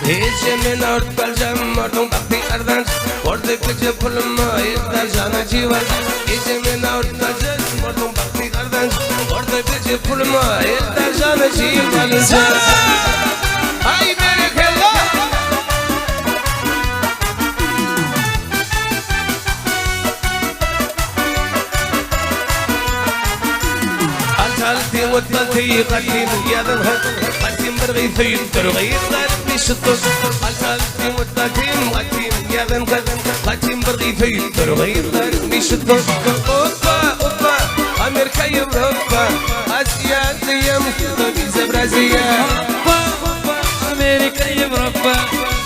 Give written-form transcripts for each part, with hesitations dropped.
Eşemin ört kalacağım ordun bakti ardan Orada kıcı pulma yeter cana civan Eşemin ört kalacağım ordun bakti ardan Orada kıcı pulma yeter cana civan Ay berekallah Altalti والتالتي قديم يا ذا قديم برغيثين ترغيث غير الشطر التالتي والتالتي قديم يا ذا قديم برغيثين ترغيث غير الشطر اوبا اوبا امريكا يوروبا اسيا زيام كيزا برازيليا اوبا امريكا يوروبا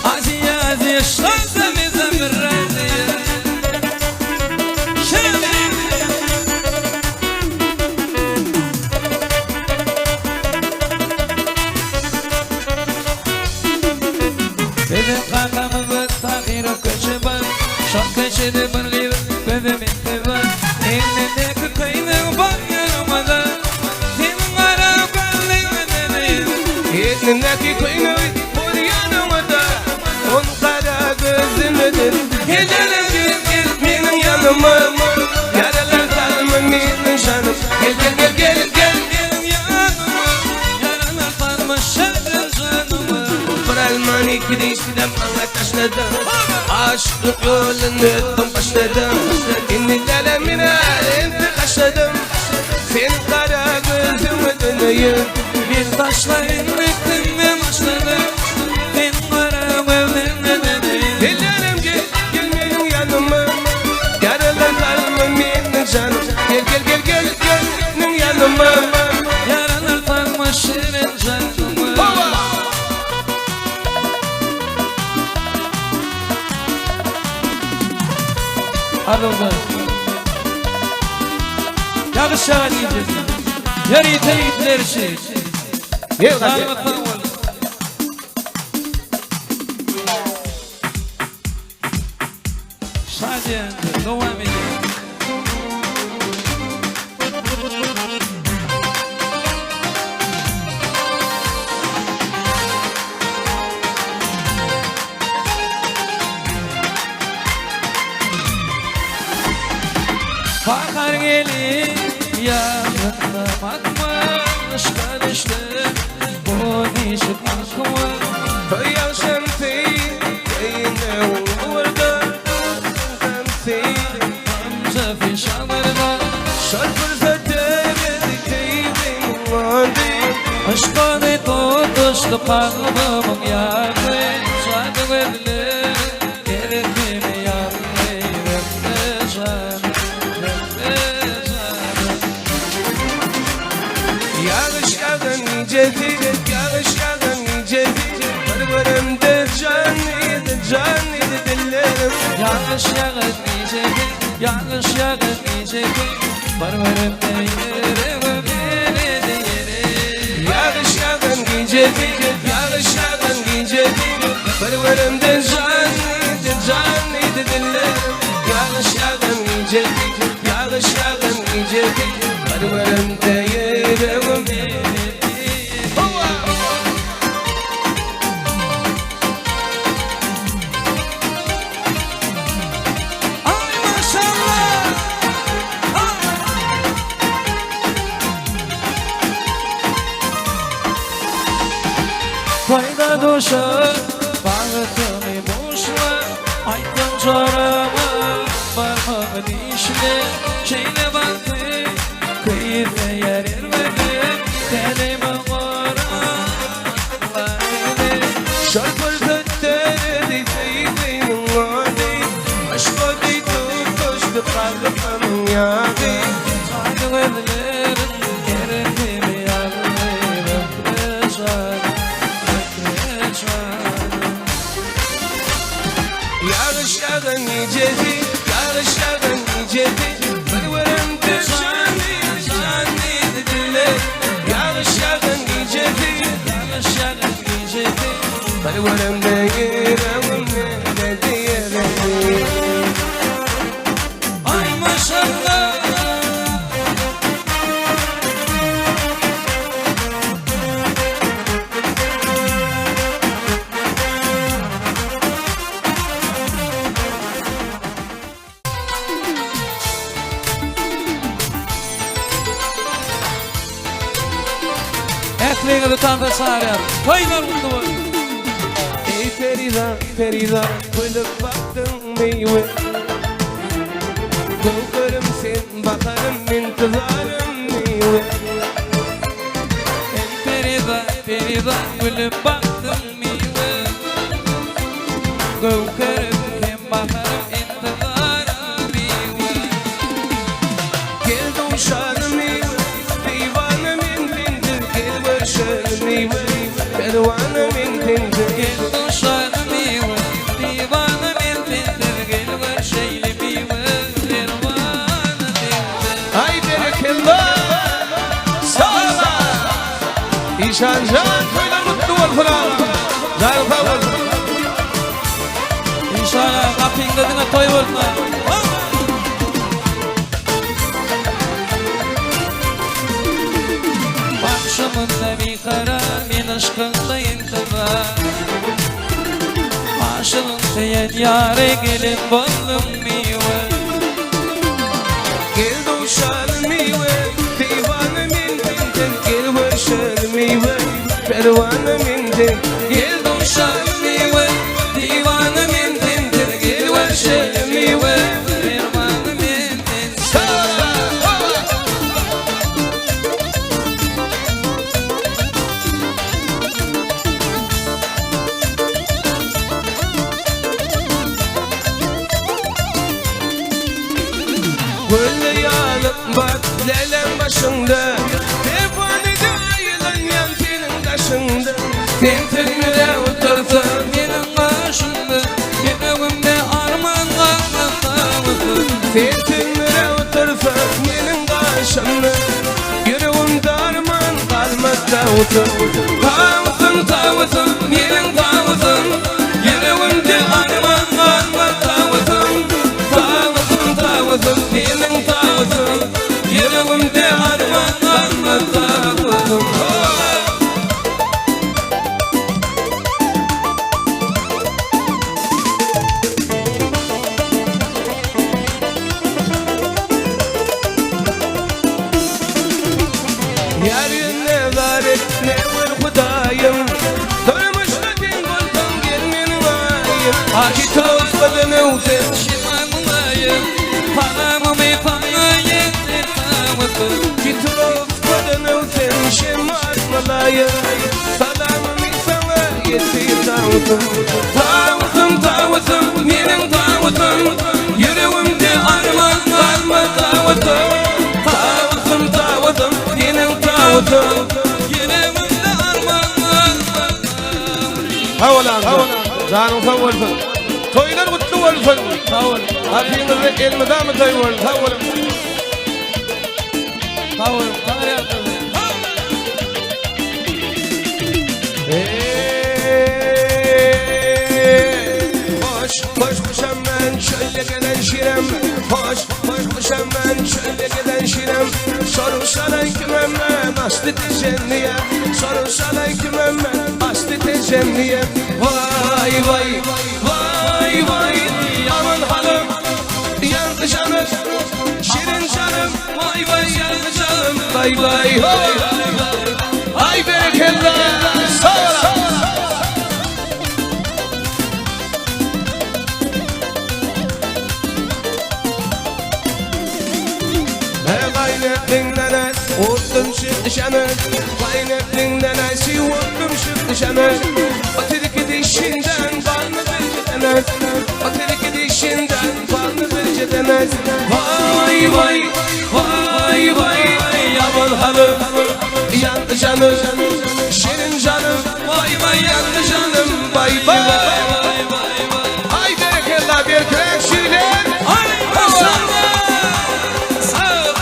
اسيا زي الشمس ميزا برازيليا Şakşede bırgır bebeğimde var Elindeki kıyını banyanamadan Senin ara kalbimde Elindeki kıyını banyanamadan On kara gözümdedir Geceler gel benim yanıma Yaralar kalma benim şanım Gel benim yanıma Yaralar kalma şanıma Almani gidiştim bana taşladım Aşkın yolunu tüm başladım İndilerle minareti kaşladım Sen kara gözümü dönüyüm Bir taşla inmektim ve başladım Ben kara gözümü dönüyüm Ellerim gel benim yanıma Yaralar kalma benim canım Gel benim yanıma Yaralar kalma şirin canıma Hadi o zaman Yağış yağı diyeceğiz Yarite itler şey Hadi bakalım Şadiyen devam edelim Fakar gelin yanında bakma Aşka düştü bu nişip akma Hıyal şemsi Yine uğurda Şemsi Amca fişanırda Şarpır zaten Keyfim vardı Aşka ne tutuştu kalbımın yağı Şarkı verilir Gerekimi yağı Yürekte canım Yağış yağın nicedi Yağış yağın nicedi Varvarımda canıydı dillerim Yağış yağın nicedi Yağış yağın nicedi Varvarımda yerim beni de yerim Yağış yağın nicedi Yağış yağın nicedi Varvarımda canıydı dillerim Yağış yağın nicedi Yağış yağın nicedi Varvarımda yerim beni Fayda duşa Bağıtımı boşla Aydın çorama Parmağın işle Şeyle baktı Kıyıda yer ermedi Deneme vara Şarkır tüttürdi Seyyidin vadi Aşkı di tutuştu Kalbımın yağı Takip edilerin Gerekimi yağı Röpleşan Yağış yağın nicedi Yağış yağın nicedi Varvarımda canıydı dillerim Yağış yağın nicedi Yağış yağın nicedi Varvarımda yerim beni de yerim Ay maşallah da sarıya. Toylar mutlu var. Ey Ferida, Ferida, bulup baktın meyve. Korkarım sen, bakarım intizarım meyve. Ferida, Ferida, gülüp baktım meyve. Korkarım hem bakarım intizarım meyve. Gel uşağım meyve, divanım intindir. Gel barışalım meyve, pervanım intindir. Gel uşağım meyve, divanım intindir. Gel barışalım meyve, pervanım intindir. Ay berekallah, sağ ol. İşan can toylar mutlu olsun ağam. Zarfa olsun. İnşallah kapında dine toy olsun. Başımında bir kara, min aşkında intiba. Aşığın seyen yâre gelin buldum meyve. Gel uşağım meyve, divanım intindir. Gel barışalım meyve, pervanım intindir. Gel uşağım meyve, divanım intindir. Gel barışalım meyve, pervanım intindir. Sağ ol. Böyle yanıp bak lelem başında. Defanede ayılan yan senin kaşında. Tentemde otursa benim başımda, yüreğimde arman kalmadı. Sertimlere otursa benim karşımda. Yüreğimde arman kalmaz tavutun. Tavusum, tavusum, benim tavusum. Yüreğimde arman kalmadı tavusum. Tavusum, tavusum, benim tavusum. Yüreğimde arman kalmadı tavusum. Yarın varet ne var Hudayım. Durmuşta bin buldan gelmenin ayım. Aki tavukladığını uzun. Şimanlayım, paramı bir panayım, tavusum. Kitrovkadını uzun şemartmalayım. Salamımı sana yetir tavukum. Tavusum, tavusum, benim tavusum. Yüreğimde arman kalmadı tavusum. Tavusum, tavusum, benim tavusum. Yüreğimde arman kalmadı. Havalan, canım sağ olsun. Toylar mutlu olsun. Sağ ol, Hepinize elmeden mi toy olsun? Sağ olun. sağ ol, tanrı yaptım. Hoş, hoş kuşam ben şöyle gelen şirem. Hoş, hoş kuşam ben şöyle gelen şirem. Sorursan aykümem ben aslı tecenniye. Sorursan aykümem ben aslı tecenniye. Vay vay, vay vay. Aman hanım, yandı canım. Şirin canım, vay vay yandı canım. Vay vay vay. Ay berekallah, sağ ol. Kaynettiğinden es, vurdum çıktı şanı. Kaynettiğinden es, vurdum çıktı şanı. O tilki dişinden balını verceden es. O tilki dişinden balını verceden es. Vay vay, vay vay. Aman hanım, yandı canım. Şirin canım, vay vay yandı canım. Vay vay. Ay berekallah bir kürek şirin. Ay maşallah. Sağ ol.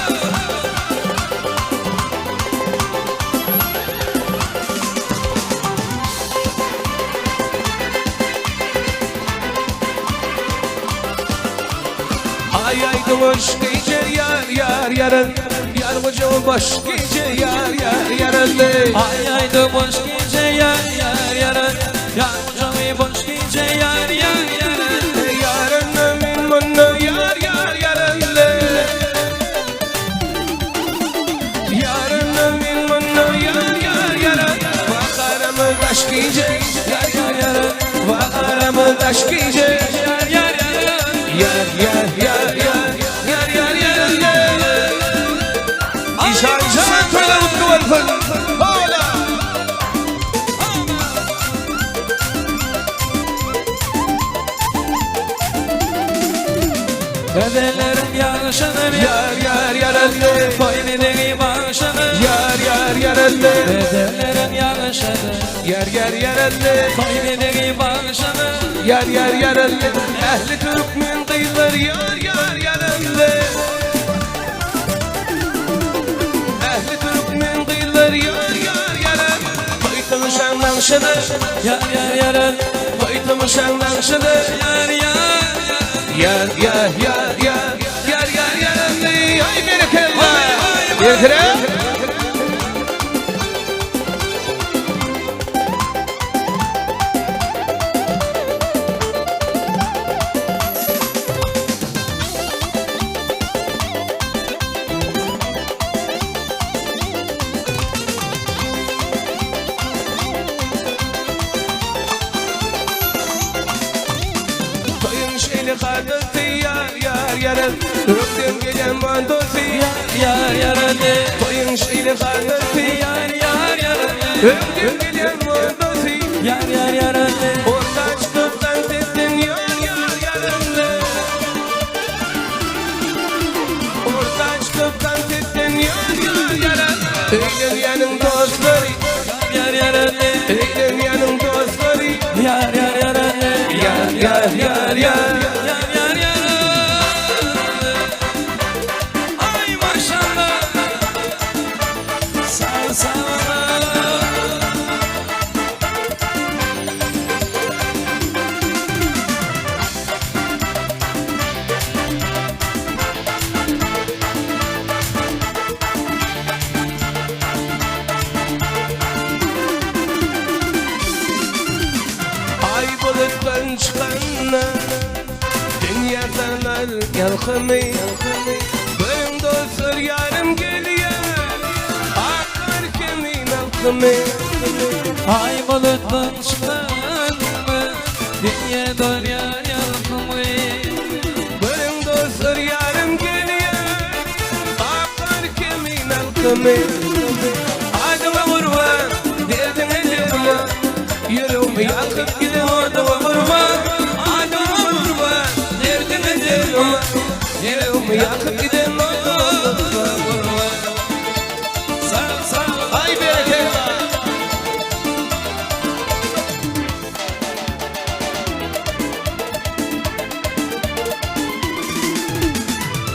Ay ay boş gece yar yar yarın. Yar koca boş gece yar yar yarın. Ay ay da boş gece yar yar yarın. Yar hocamı boş gece yar yar yarın. Yarın min bunu yar yar yarın. Yarın min bunu yar yar yarın. Bak aşkıcı Yar yar yar Vakaramı aşkıcı Yar yar yar Yar İşan can söyle mutlu olsun Hala Gözlerim yaşanır Yar elle Boynundaki başlanır Yar elle Gözlerim yaşanır Yar elle Boynundaki başlanır Yar elle Ehli Türkmen kıyılar yar elle Ehli Türkmen kıyılar yar elle Baytımı şandan şıdır Yar Baytımı şandan şıdır Yar Yar elle Ay berekella Yerkire Kadırtı yar Röptüm gelen mandotu Yar Toyun şeyli kadırtı Yar Röptüm gelen mandotu Yar Oradan çıkıp dans ettin yar Oradan çıkıp dans ettin yar Eğlenmeyenin dostları Eğlenmeyenin dostları Yar Ay maşallah Sağ Ay buluttan çıkanla Dünyadan yalkımı Benim dostlar yarım geliyor Akar kemin alkımı Ay buluttan çıkan mı Dünya doyar yalkımı Benim dostlar yarım geliyor Akar kemin alkımı Adıma vurma Derdin ellerime Yüreğimi yakıp gidiyor adıma vurma Adıma vurma Derdin ellerime Yüreğimi yakıp gidiyor adıma vurma Sağ Ay bereketler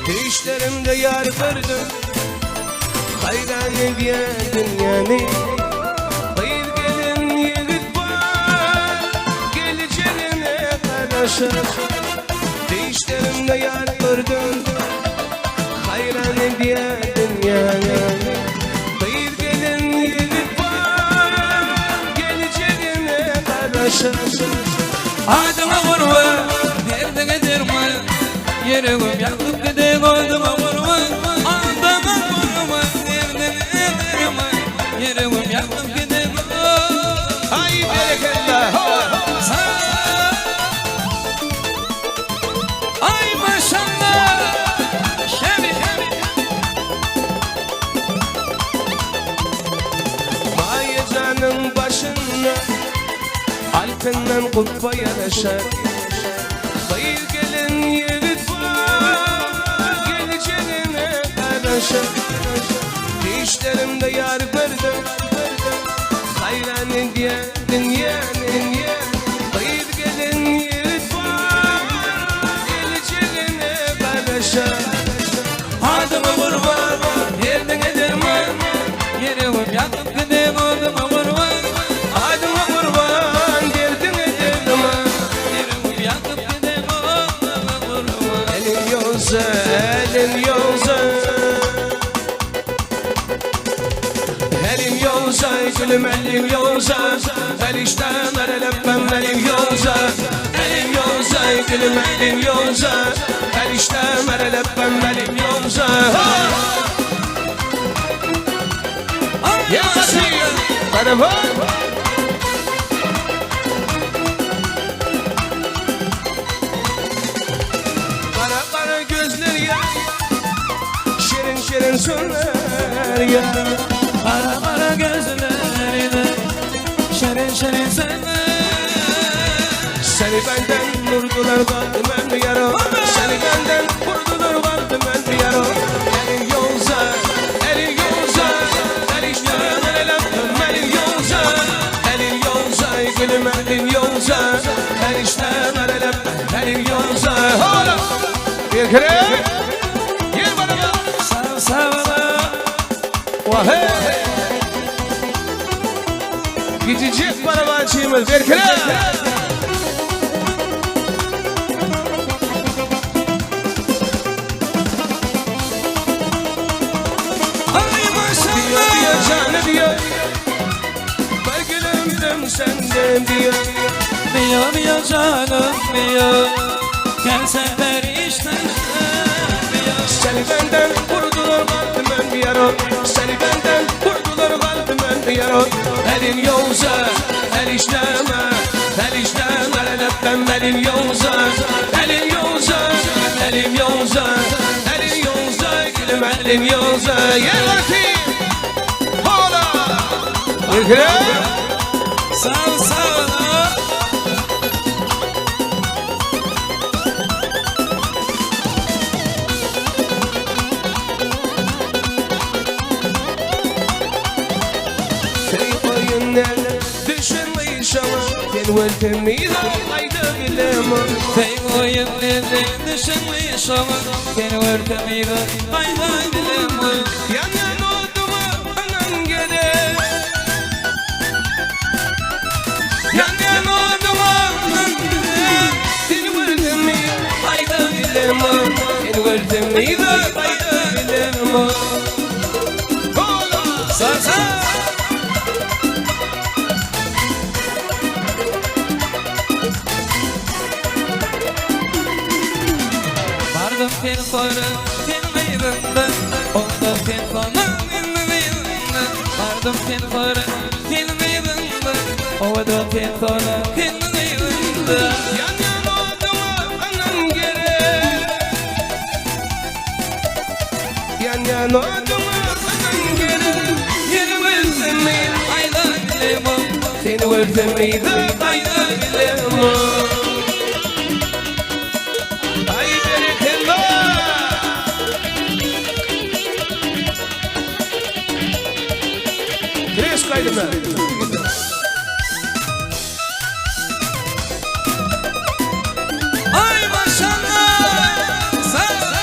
Düşlerimde yar gördüm Hayran ediyor dünyanı Hayır gelin yiğit var Geleceğine karışır Düşlerimde yar gördüm Hayran ediyor dünyanı Hayır gelin yiğit var Geleceğine karışır Adıma vurma Nerede giderme Yüreğim yakıp gider adıma vurma Adıma vurma Nerede giderme Yüreğim yakıp gider Ay bereketler Ay maşallah Şevi Mayecanın başına Alpinden kubba yaraşar Hayır gelin yiğit var Geleceğine karışır Dişlerimde yar gördüm Hayran ediyor dünyanın Hayır gelin yiğit var Geleceğine karışır Adıma vurma Nerede giderme Yüreğim yakıp gider adıma vurma Adıma kurban derdin edilme Yüreğim yakıp gider adıma vurma Elin yolsa elin yolsa Elim yolsa gülüm elim yolsa El işten ereleppem elim yolsa Elim yolsa gülüm elim yolsa El işten ereleppem elim yolsa Ya Kasir Merhaba söner ya. Kara kara gözlerine şerin şerin senler. Seni benden vurdular kaldım ben yaro. Seni benden vurdular kaldım ben yaro. Elin yolza, elin yolza, el işten el yaptım elin yolza. Elin yolza, gülüm elin yolza, el işten el yaptım elin yolza. Hala, bir kere, gel bana. Sağ sağla. Vahey. Gidecek barabancığımız bir kere. Diyor canı diyor, ben gülümdüm senden diyor. Diyor canım diyor, gelse perişten diyor. Seni benden vurdular kaldım ben bir yaro. Seni benden vurdular kaldım ben bir yaro. Elin yolza, el işleme, el işleme, el öpmem elin yolza. Elin yolza, elin yolza, elin yolza, gülüm elin yolza. Yer bakayım, hola, yürü. Sağ sağla. Tengo düşünmüş ama seni örtemeydi aydan dilim. Yan yan oldu mu anam gene. Yan yan oldu mu anam gene. Seni örtemeydi aydan dilim. Seni örtemeydi aydan dilim. Sağ sağ. Vardım sen para, sen meydandan. Oldu sen sana, sen meydandan. Vardım sen para, sen meydandan. Oldu sen sana, sen meydandan. Yan yan oldu mu anam gene. Yan yan oldu mu anam gene. Seni örtemeydi Aydan dilim. seni örtemeydi aydan dilim. Ay bereket. Tres kaydım ben. Ay maşallah. Sağ ol.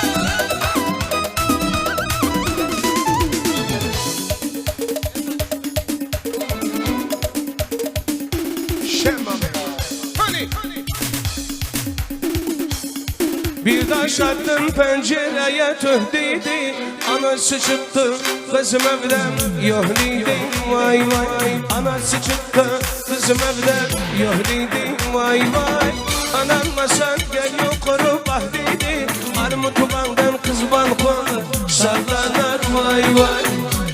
Bir taş attım pencereye tühdiydi. Anası çıktı kızım evden yohliydi. Vay vay. Anası çıktı kızım evden yohliydi. Vay vay. Anam masan gel yukarı bahdiydi. Armutu bandan kız balkona sallanır. Vay vay.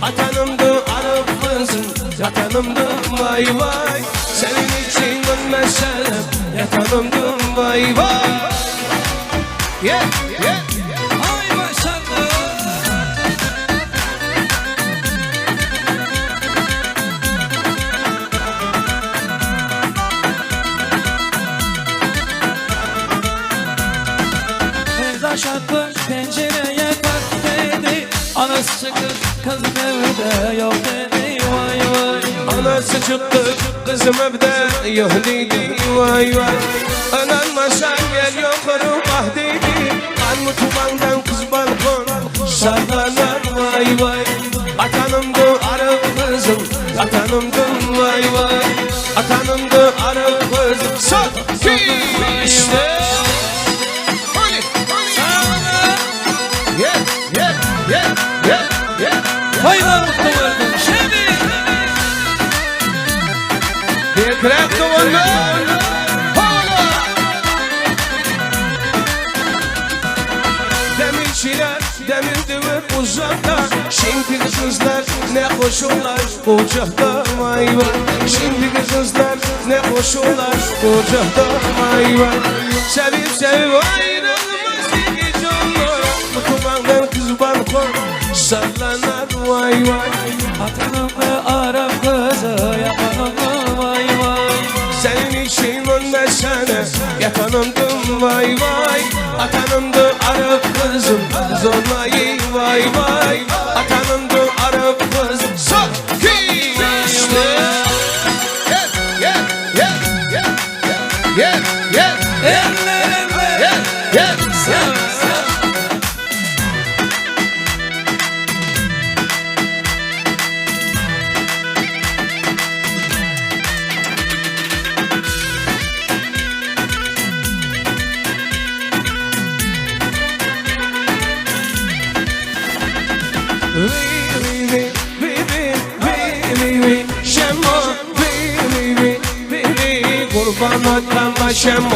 Atanımdı arıp kızım yatanımdı. Vay vay. Senin için ölmezsem yatanımdı. Vay vay. Yeah, yeah. Ay maşallah. Taş attı pencereye kalk dedi. Anası çıktı kızım evde yok dedi. Vay vay. Anası çıktı kızım evde yohliydi. Vay vay. Anan masan gel yukarı bahdiydi. Armut bandan kız balkon sallanır. Vay vay. Atanımdı arı kızım atanımdı. Vay vay. Atanımdı arı kızım. Sok ki işte. Yeah, yeah, yeah, yeah, yeah. Hayvan mutlu oldum şimdi. Bir krep duvarlar. Demirçiler demir demir uzakta. Şimdi kızlar ne koşular kucakta. Vay vay. Şimdi kızlar ne koşular kucakta. Vay vay. Sevip sevip ayrılmaz iki canlar. Kutubandan kız balkon Sallanar vay vay. Atanımı Arap kızı yapanımı vay vay. Senin için ölmesene yapanımdım vay vay. Atanımdı Arap kızım zorlayı vay vay. Atanımdı Arap kızım sok ki işte. Ellerime Kurban atama şemo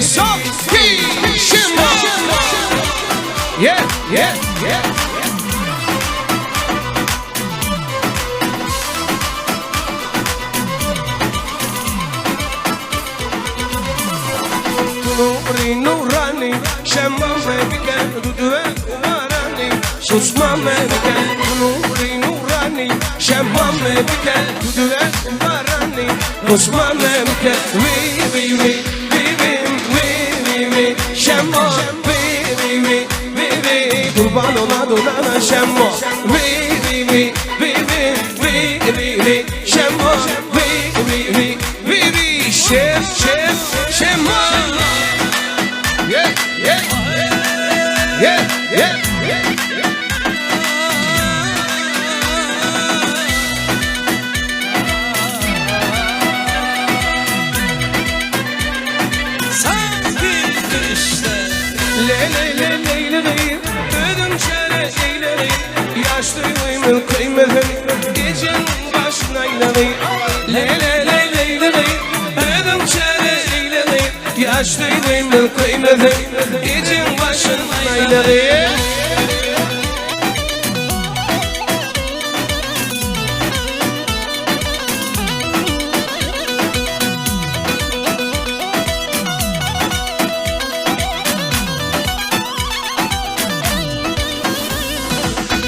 sok ki şemo. Yeah, yeah, yeah. Nuri nurani şemo mevken duduel umarani susma mevken Nuri nurani şemo mevken duduel umarani susma mevken vi şemo vi kurban ola dolana şemo vi şemo vi şemo. Yeah, yeah, yeah, yeah, yeah. sanki işte. Leyleğim, ödüm çare eyleyim. Yaşlıyım kıymetim, gecen başına ilerleyim. Leyleğim, ödüm çare eyleyim. Yaşlıyım kıymetim, gecen başına ilerleyim.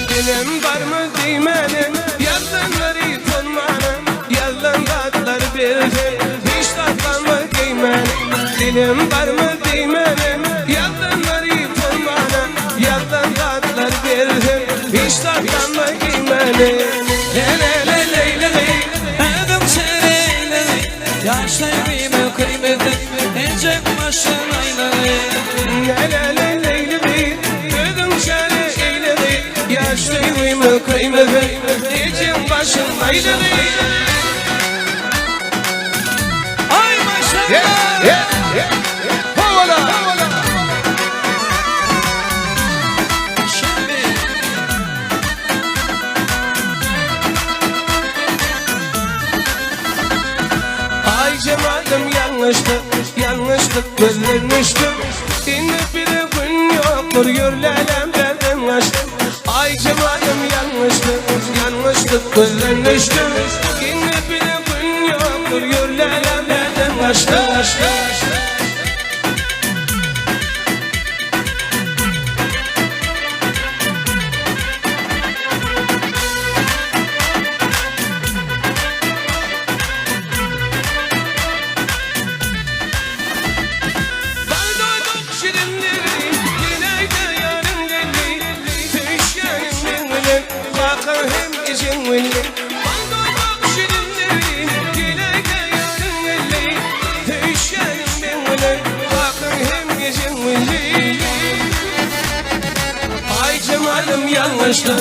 Dilim var mı değmenim, yazdanları tonmanım, yazdan tatlar bildim, hiç tatlanma giymenim. Dilim var mı değmenim, yazdanları tonmanım, yazdan tatlar bildim, hiç tatlanma giymenim. Adım seneyle yaşlarımı kıymetim ecek başına Ödüm şare eyledi, yaşlıyım kıymetim, için başına ileri. ay maşallah. Havala. Şimdi Ay cemalim yanlışlık bölünmüştüm. İnip bir gün yoktur yürlelemlerden açtım. Ay cemalim yanlışlık bölünmüştüm. İnip bir gün yoktur yürlelemlerden açtım. Ay cemalım yanlıştır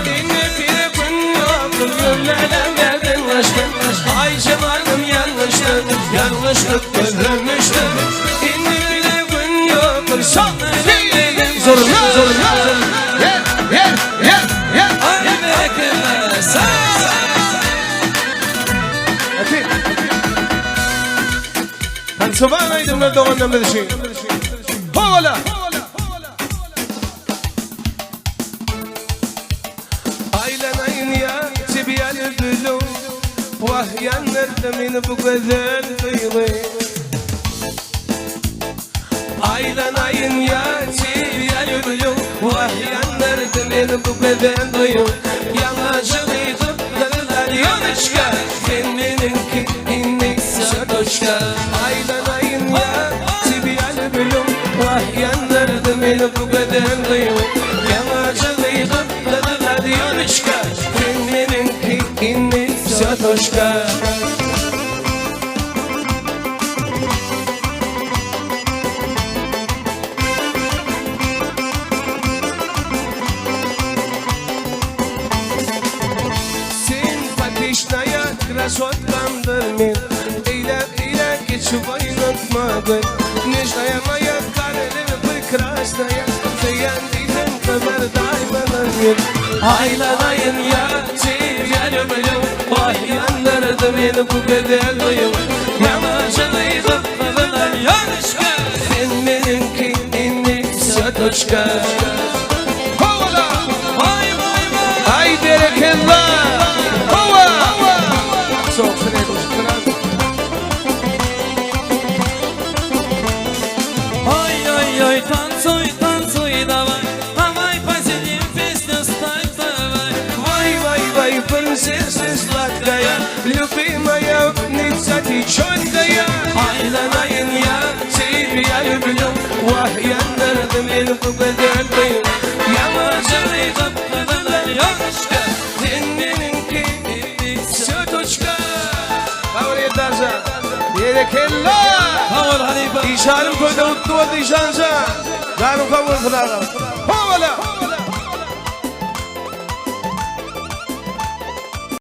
Dinle bir gün yoktur yürlelen verdin aşkım. Ay cemalım yanlışlık dönmüştür. Dinle bir gün yoktur sonra zoruna ay bekle sen. Tansobanaydım nerede ondan bir şey. Havala. Aylan ayın ya tibiyal bülü. Vah yanırdı beni bu güzel duygu Aylanayın ya çiğyalım Vah yanırdı beni bu güzel duygu Yanacılıydım dağlar yanışka Kendinki innik sarhoşka Aylanayın ya çiğyalım Vah yanırdı beni bu güzel duygu Yanacılıydım dağlar yanışka Kendinki innik sarhoşka Patişnaya krasotkandır men Eyle geçip oynatmadın Neşnayamaya kararını bıkrasnaya Feyan diden kadar daymanın yer Aylanayın ya çiğyalım Vah yandırdı beni bu kadar duyum Yamacılıydım kadar yanışka Sen benimki innik satoşka Kovala! Vay vay vay! Haydi berekallah! Çok Ой-ой-ой, танцуй, давай Давай посидим, песню ставь, давай Вай, принцесса сладкая Любимая, ница течёткая Aylanayın ya, тебя люблю Vah yanırdım beni bu kadar duyum Yamacılıydım kadar yanışka Seninki sötoçka Kavriye darza Berekella Havur Halife İşarım koyda uttu oldu işanca Darım kabul kılarım Havala